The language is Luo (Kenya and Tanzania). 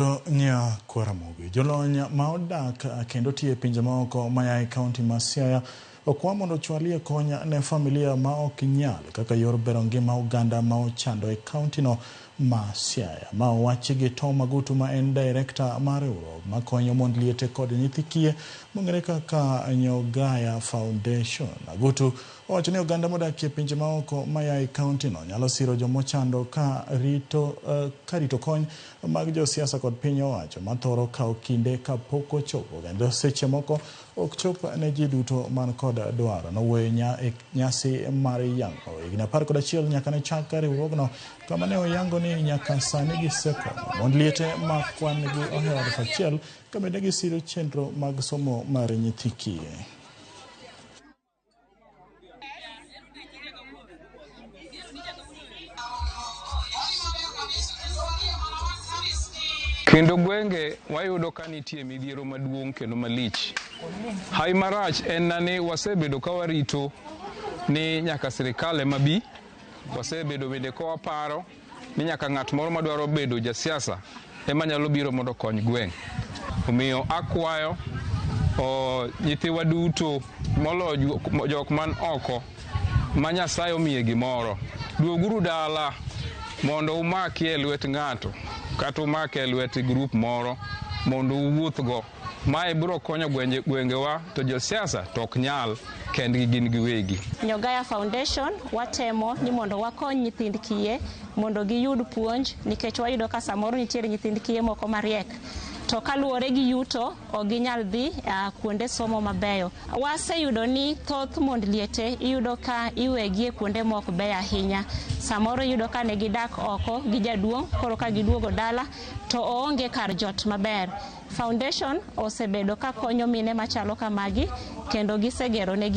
Nya Kwaramogi jolony ma odak kendo tie pinje maoko maya e kaunti ma Siaya okwa mondo chwalie konya ne familia ma ok nyal kaka yor bero ngima oganda ma ochando e kaunti no ma Siaya. Ma owachi gi Tom Magutu ma en director mar riwruok ma konyo mond liete kod nyithi kiye mong'ere kaka Nyogaya Foundation. Magutu owacho ni oganda modak e pinje maoko maya e kaunti no nyalo siro jomochando ka rito kony mag josiasa kod piny owacho mathoro kawo kinde ka pok ochopo kendo seche moko ok chop ne ji duto man kod dwaro. Nowuoyo e nyasi mar yango higni 11 nyaka ne chak riwruogno kama ne oyango ni nyaka sani gisekonyo mond liete ma kwan gi ohero 1,000 kama ne gisiro chenro mag somo mar nyithi kiye. Kendo gwenge wayudo ka nitie midhiero maduong' kendo malich. Hai marach en nani wasebedo ka warito ni nyaka sirikal ema bi, wasebedo bende ka waparo ni nyaka ng'at moro madwaro bedo jasiasa ema nyalo biro mondo kony gweng'. Omiyo akwayo nyithiwa duto molo jok man oko ma Nyasaye omiye gimoro, duoguru dala mondo umakie lwet ng'ato kata umakie lwet grup moro mondo uwuothgo. Mae biro konyo gwengewa to josiasa to ok nyal kendgi gin giwegi. Nyogaya Foundation watemo ni mondo wakony nyithind kiye mondo giyud puonj nikech wayudo ka samoro nitiere nyithind kiye moko mariek to kaluwore gi yuto ok ginyal dhi kuonde somo mabeyo. Waseyudo ni thoth mond liete iyudo ka iwegi e kuonde mok beyo ahinya. Samoro iyudo ka ne gidak oko gi jaduong' koro ka giduogo dala to oonge kar jot maber. Foundation osebedo ka konyo mine machalo kamagi kendo gisegero ne